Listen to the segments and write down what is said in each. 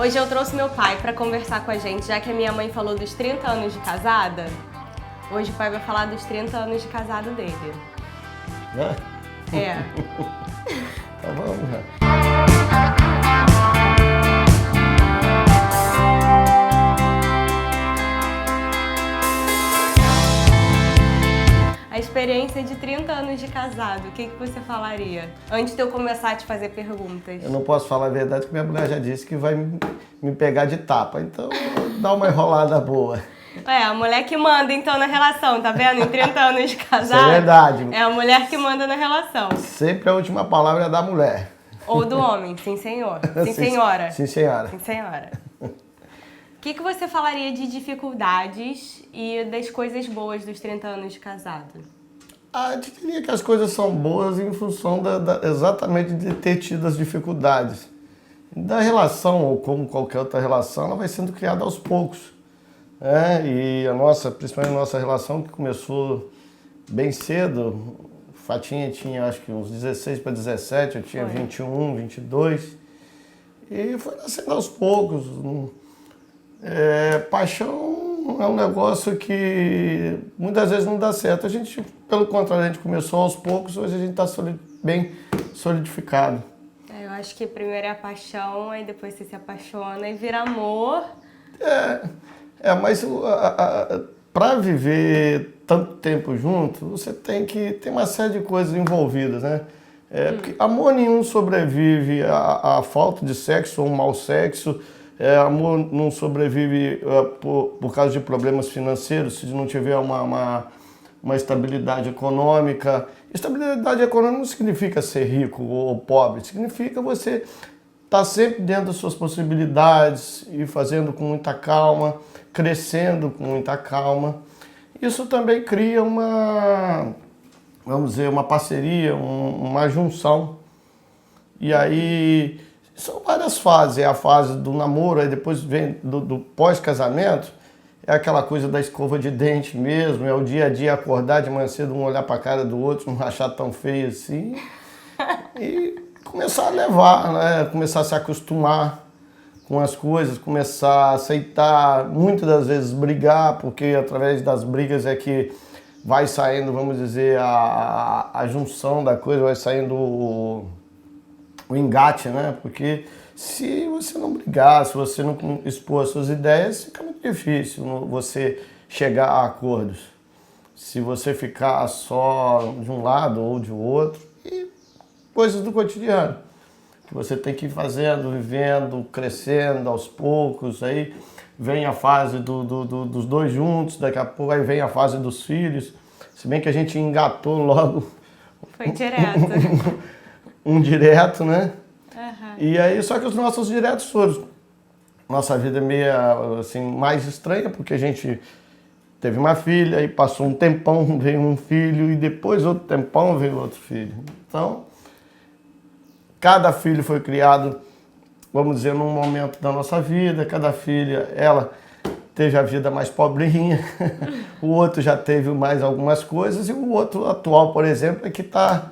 Hoje eu trouxe meu pai para conversar com a gente, já que a minha mãe falou dos 30 anos de casada. Hoje o pai vai falar dos 30 anos de casado dele. É. Então vamos lá. A experiência de 30 anos de casado, o que você falaria? Antes de eu começar a te fazer perguntas. Eu não posso falar a verdade porque minha mulher já disse que vai me pegar de tapa, então dá uma enrolada boa. É, a mulher que manda então na relação, tá vendo? Em 30 anos de casado. Isso é verdade. É a mulher que manda na relação. Sempre a última palavra é da mulher. Ou do homem, sim senhor. Sim senhora. Sim senhora. Sim senhora. O que você falaria de dificuldades e das coisas boas dos 30 anos de casado? Eu diria que as coisas são boas em função exatamente de ter tido as dificuldades. Da relação, ou como qualquer outra relação, ela vai sendo criada aos poucos. E principalmente a nossa relação, que começou bem cedo, Fatinha tinha acho que uns 16 para 17, eu tinha 21, 22, e foi nascendo aos poucos. Paixão é um negócio que muitas vezes não dá certo. A gente, pelo contrário, a gente começou aos poucos, hoje a gente está bem solidificado. Eu acho que primeiro é a paixão, aí depois você se apaixona e vira amor. Mas para viver tanto tempo junto, você tem que ter uma série de coisas envolvidas, né? Porque amor nenhum sobrevive à falta de sexo ou um mau sexo. Amor não sobrevive por causa de problemas financeiros, se não tiver uma estabilidade econômica. Estabilidade econômica não significa ser rico ou pobre, significa você estar sempre dentro das suas possibilidades e fazendo com muita calma, crescendo com muita calma. Isso também cria uma parceria, uma junção. E aí são várias fases. É a fase do namoro, aí depois vem do pós-casamento, é aquela coisa da escova de dente mesmo, é o dia a dia acordar de manhã cedo, um olhar para a cara do outro, não achar tão feio assim. E começar a levar, né? Começar a se acostumar com as coisas, começar a aceitar, muitas das vezes brigar, porque através das brigas é que vai saindo, vamos dizer, a junção da coisa, vai saindo o engate, né? Porque se você não brigar, se você não expor as suas ideias, fica muito difícil você chegar a acordos. Se você ficar só de um lado ou de outro, e coisas do cotidiano, que você tem que ir fazendo, vivendo, crescendo aos poucos, aí vem a fase dos dois juntos, daqui a pouco aí vem a fase dos filhos, se bem que a gente engatou logo. Foi direto. Um direto, né? Uhum. E aí, só que os nossos diretos foram. Nossa vida é meio assim, mais estranha, porque a gente teve uma filha, e passou um tempão, veio um filho, e depois outro tempão veio outro filho. Então, cada filho foi criado, vamos dizer, num momento da nossa vida. Cada filha, ela teve a vida mais pobrinha, o outro já teve mais algumas coisas, e o outro atual, por exemplo, é que está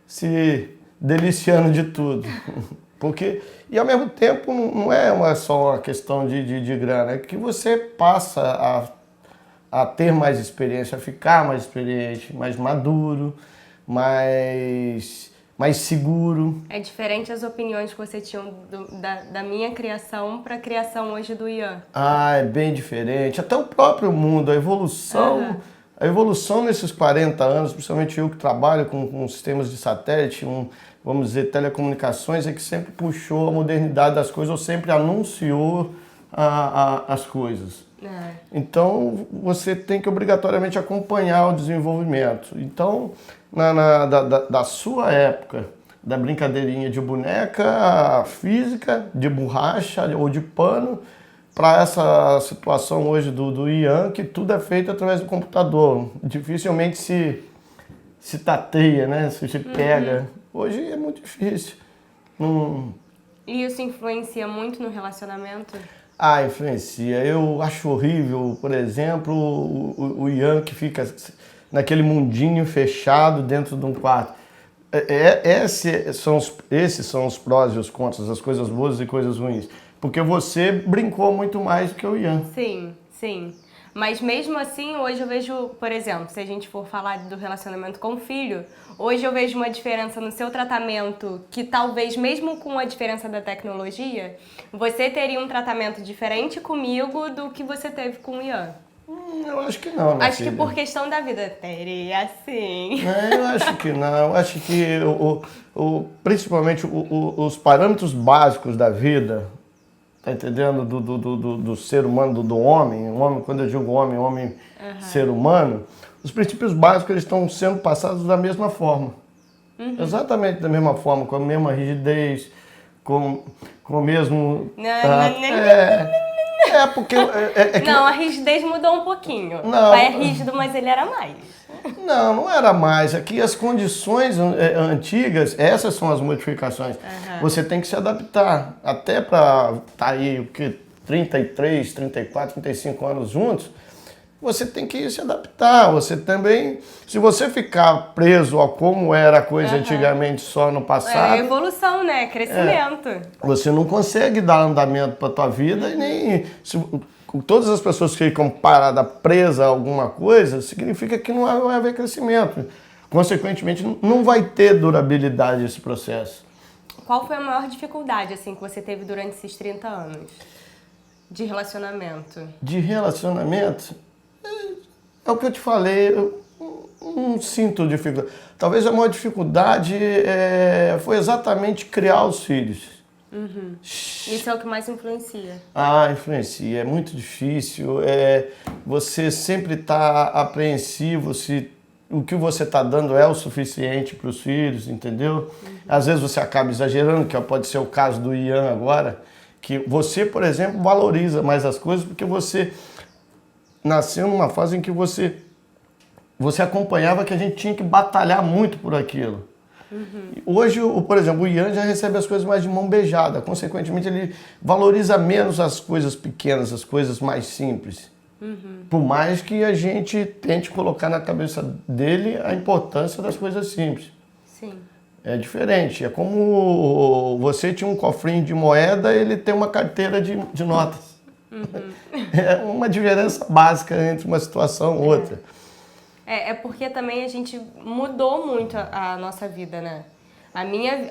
se deliciando de tudo. Porque, e ao mesmo tempo, não é só uma questão de grana, é que você passa a ter mais experiência, a ficar mais experiente, mais maduro, mais seguro. É diferente as opiniões que você tinha da minha criação para a criação hoje do Ian. É bem diferente. Até o próprio mundo, a evolução. A evolução nesses 40 anos, principalmente eu que trabalho com sistemas de satélite, vamos dizer, telecomunicações, é que sempre puxou a modernidade das coisas, ou sempre anunciou as coisas. Então, você tem que obrigatoriamente acompanhar o desenvolvimento. Então, da sua época, da brincadeirinha de boneca física, de borracha ou de pano, para essa situação hoje do Ian, que tudo é feito através do computador. Dificilmente se tateia, né? Se pega. Hoje é muito difícil. E isso influencia muito no relacionamento? Influencia. Eu acho horrível, por exemplo, o Ian que fica naquele mundinho fechado dentro de um quarto. Esses são os prós e os contras, as coisas boas e coisas ruins. Porque você brincou muito mais do que o Ian. Sim, sim. Mas mesmo assim, hoje eu vejo, por exemplo, se a gente for falar do relacionamento com o filho, hoje eu vejo uma diferença no seu tratamento que talvez mesmo com a diferença da tecnologia, você teria um tratamento diferente comigo do que você teve com o Ian. Eu acho que não, minha Acho filha. que por questão da vida teria, sim. Eu acho que não. Eu acho que principalmente os parâmetros básicos da vida, tá entendendo? Do ser humano, do homem, quando eu digo homem, ser humano, os princípios básicos eles estão sendo passados da mesma forma. Exatamente da mesma forma, com a mesma rigidez, com o mesmo... Porque... Não, a rigidez mudou um pouquinho. Não. O pai é rígido, mas ele era mais. Não era mais. Aqui as condições antigas, essas são as modificações. Você tem que se adaptar. Até para estar aí, 33, 34, 35 anos juntos, você tem que se adaptar. Você também, se você ficar preso a como era a coisa antigamente só no passado... É evolução, né? Crescimento. Você não consegue dar andamento para tua vida e nem... Todas as pessoas que ficam paradas, presas a alguma coisa, significa que não vai haver crescimento. Consequentemente, não vai ter durabilidade esse processo. Qual foi a maior dificuldade assim, que você teve durante esses 30 anos de relacionamento? De relacionamento, é o que eu te falei, eu não sinto dificuldade. Talvez a maior dificuldade foi exatamente criar os filhos. Isso é o que mais influencia. Influencia. É muito difícil. Você sempre está apreensivo se o que você está dando é o suficiente para os filhos, entendeu? Às vezes você acaba exagerando, que pode ser o caso do Ian agora, que você, por exemplo, valoriza mais as coisas porque você nasceu numa fase em que você acompanhava que a gente tinha que batalhar muito por aquilo. Hoje, por exemplo, o Ian já recebe as coisas mais de mão beijada. Consequentemente, ele valoriza menos as coisas pequenas, as coisas mais simples. Por mais que a gente tente colocar na cabeça dele a importância das coisas simples. Sim. É diferente. É como você tinha um cofrinho de moeda, ele tem uma carteira de notas. É uma diferença básica entre uma situação e outra. É porque também a gente mudou muito a nossa vida, né?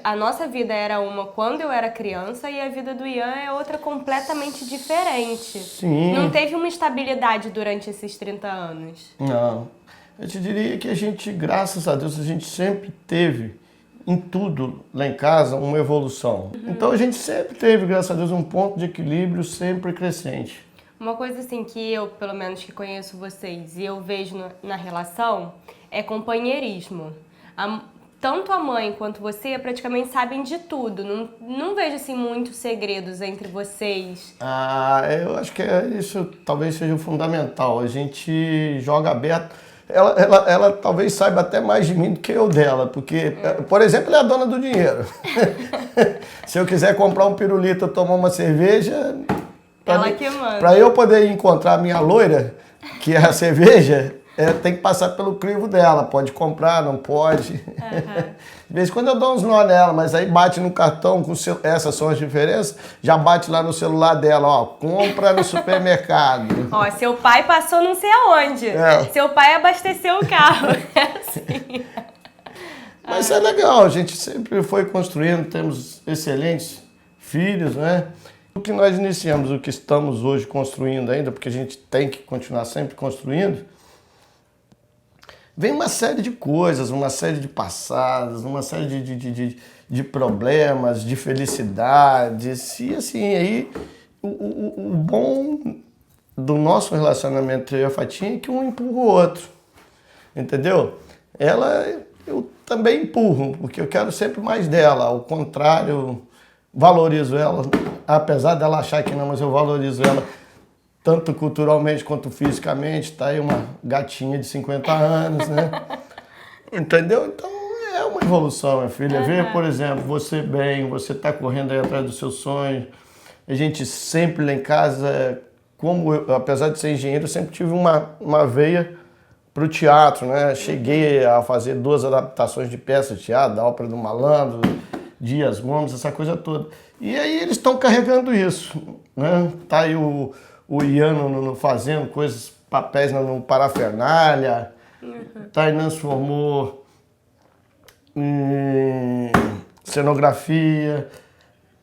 A nossa vida era uma quando eu era criança e a vida do Ian é outra completamente diferente. Sim. Não teve uma estabilidade durante esses 30 anos. Não. Eu te diria que a gente, graças a Deus, a gente sempre teve em tudo lá em casa uma evolução. Então a gente sempre teve, graças a Deus, um ponto de equilíbrio sempre crescente. Uma coisa assim que eu, pelo menos que conheço vocês e eu vejo na relação, é companheirismo. Tanto a mãe quanto você praticamente sabem de tudo. Não vejo assim muitos segredos entre vocês. Eu acho que isso talvez seja o fundamental. A gente joga aberto. Ela talvez saiba até mais de mim do que eu dela, porque, por exemplo, ela é a dona do dinheiro. Se eu quiser comprar um pirulito ou tomar uma cerveja... Ela que manda. Para eu poder encontrar a minha loira, que é a cerveja, tem que passar pelo crivo dela. Pode comprar, não pode. De vez em quando eu dou uns nó nela, mas aí bate no cartão, essas são as diferenças, já bate lá no celular dela, compra no supermercado. Seu pai passou não sei aonde. Seu pai abasteceu o carro. É assim. Mas é legal, a gente sempre foi construindo, temos excelentes filhos, né? O que nós iniciamos, o que estamos hoje construindo ainda, porque a gente tem que continuar sempre construindo, vem uma série de coisas, uma série de passados, uma série de problemas, de felicidades, e assim, aí o bom do nosso relacionamento eu e a Fatinha é que um empurra o outro, entendeu? Eu também empurro, porque eu quero sempre mais dela, ao contrário... Valorizo ela, apesar dela achar que não, mas eu valorizo ela tanto culturalmente quanto fisicamente. Tá aí uma gatinha de 50 anos, né? Entendeu? Então é uma evolução, minha filha. Ver, por exemplo, você bem, você tá correndo aí atrás dos seus sonhos. A gente sempre lá em casa, como eu, apesar de ser engenheiro, eu sempre tive uma veia pro teatro, né? Cheguei a fazer 2 adaptações de peças de teatro, da Ópera do Malandro. Dias Gomes, essa coisa toda. E aí eles estão carregando isso, né? Tá aí o Ian fazendo coisas, papéis no Parafernália, Tainan se formou em cenografia,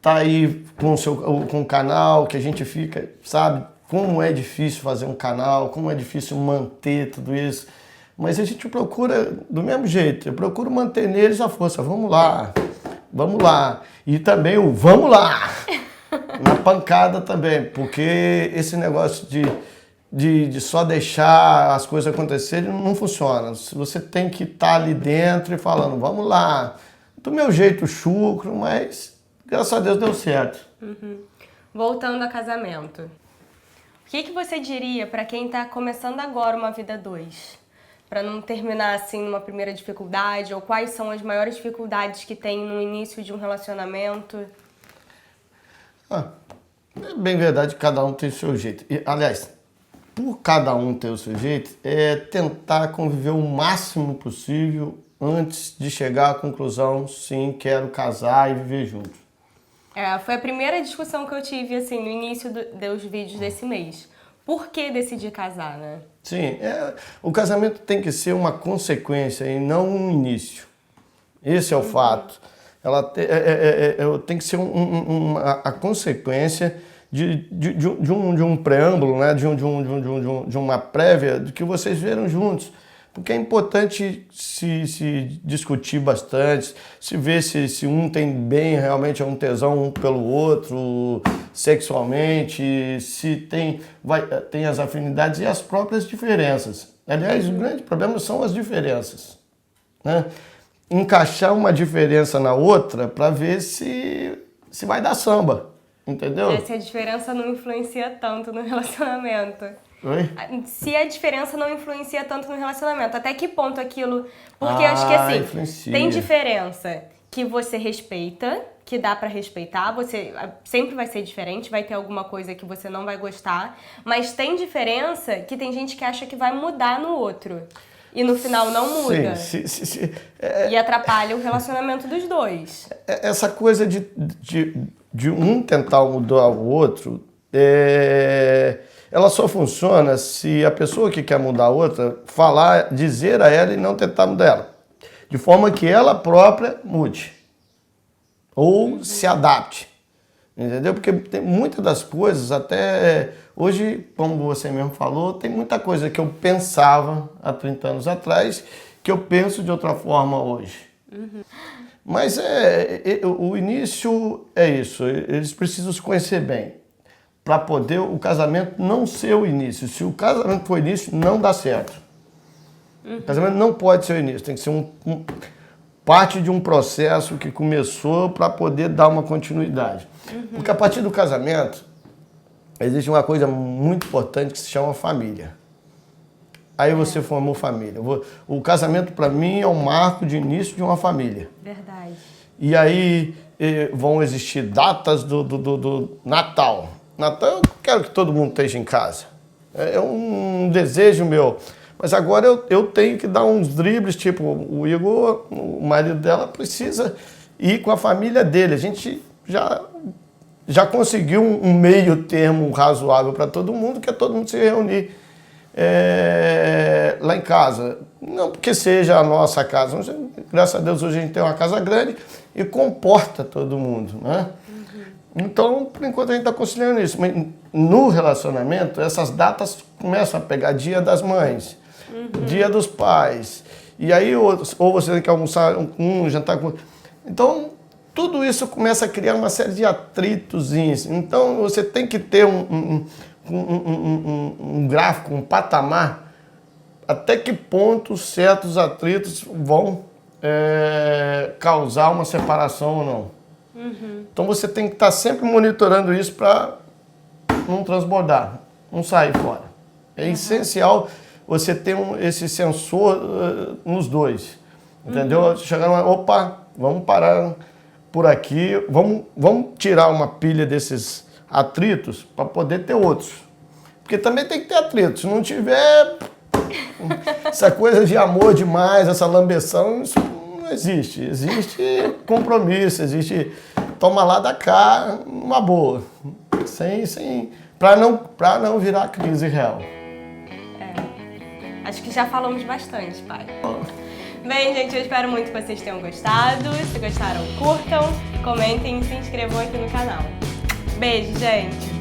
tá aí com o canal, que a gente fica, sabe, como é difícil fazer um canal, como é difícil manter tudo isso. Mas a gente procura do mesmo jeito, eu procuro manter neles a força, vamos lá. E também o vamos lá, na pancada também, porque esse negócio de só deixar as coisas acontecerem não funciona. Você tem que estar ali dentro e falando, vamos lá, do meu jeito chucro, mas graças a Deus deu certo. Voltando a casamento, o que você diria para quem está começando agora uma vida 2? Para não terminar assim numa primeira dificuldade, ou quais são as maiores dificuldades que tem no início de um relacionamento? É bem verdade, cada um tem o seu jeito. E, aliás, por cada um ter o seu jeito, é tentar conviver o máximo possível antes de chegar à conclusão, sim, quero casar e viver junto. Foi a primeira discussão que eu tive assim no início dos vídeos desse mês. Por que decidir casar, né? Sim, o casamento tem que ser uma consequência e não um início. Esse é o fato. Ela tem que ser a consequência de um preâmbulo, né? de uma prévia do que vocês viram juntos. Porque é importante se discutir bastante, se ver se um tem bem realmente um tesão um pelo outro, sexualmente, se tem as afinidades e as próprias diferenças. Aliás, o grande problema são as diferenças, né? Encaixar uma diferença na outra para ver se vai dar samba, entendeu? Se a diferença não influencia tanto no relacionamento. Oi? Se a diferença não influencia tanto no relacionamento, até que ponto aquilo... Porque eu acho que assim, influencia. Tem diferença que você respeita, que dá pra respeitar, você sempre vai ser diferente, vai ter alguma coisa que você não vai gostar, mas tem diferença que tem gente que acha que vai mudar no outro. E no final não muda. Sim. E atrapalha o relacionamento dos dois. Essa coisa de um tentar mudar o outro, ela só funciona se a pessoa que quer mudar a outra dizer a ela e não tentar mudar ela. De forma que ela própria mude. Ou se adapte. Entendeu? Porque tem muitas das coisas, até hoje, como você mesmo falou, tem muita coisa que eu pensava há 30 anos atrás que eu penso de outra forma hoje. Mas o início é isso, eles precisam se conhecer bem para poder o casamento não ser o início. Se o casamento for o início, não dá certo. O casamento não pode ser o início, tem que ser parte de um processo que começou para poder dar uma continuidade. Porque a partir do casamento, existe uma coisa muito importante que se chama família. Aí você formou família. O casamento, para mim, é o marco de início de uma família. Verdade. E aí vão existir datas do Natal. Natal eu quero que todo mundo esteja em casa. É um desejo meu. Mas agora eu tenho que dar uns dribles, tipo, o Igor, o marido dela, precisa ir com a família dele. A gente já conseguiu um meio termo razoável para todo mundo, que é todo mundo se reunir lá em casa. Não porque seja a nossa casa, mas, graças a Deus hoje a gente tem uma casa grande e comporta todo mundo, né? Então, por enquanto a gente está conciliando isso. Mas no relacionamento, essas datas começam a pegar dia das mães, dia dos pais. E aí, ou você tem que almoçar jantar com... Então, tudo isso começa a criar uma série de atritozinhos. Então, você tem que ter um gráfico, um patamar, até que ponto certos atritos vão causar uma separação ou não. Então você tem que estar sempre monitorando isso para não transbordar, não sair fora. É essencial você ter esse sensor nos dois, entendeu? Chegar numa, opa, vamos parar por aqui, vamos tirar uma pilha desses atritos para poder ter outros. Porque também tem que ter atritos, se não tiver essa coisa de amor demais, essa lambeção, isso não existe. Existe compromisso, existe toma lá da cá, uma boa. Para não virar crise real. Acho que já falamos bastante, pai. Bem, gente, eu espero muito que vocês tenham gostado. Se gostaram, curtam, comentem e se inscrevam aqui no canal. Beijo, gente!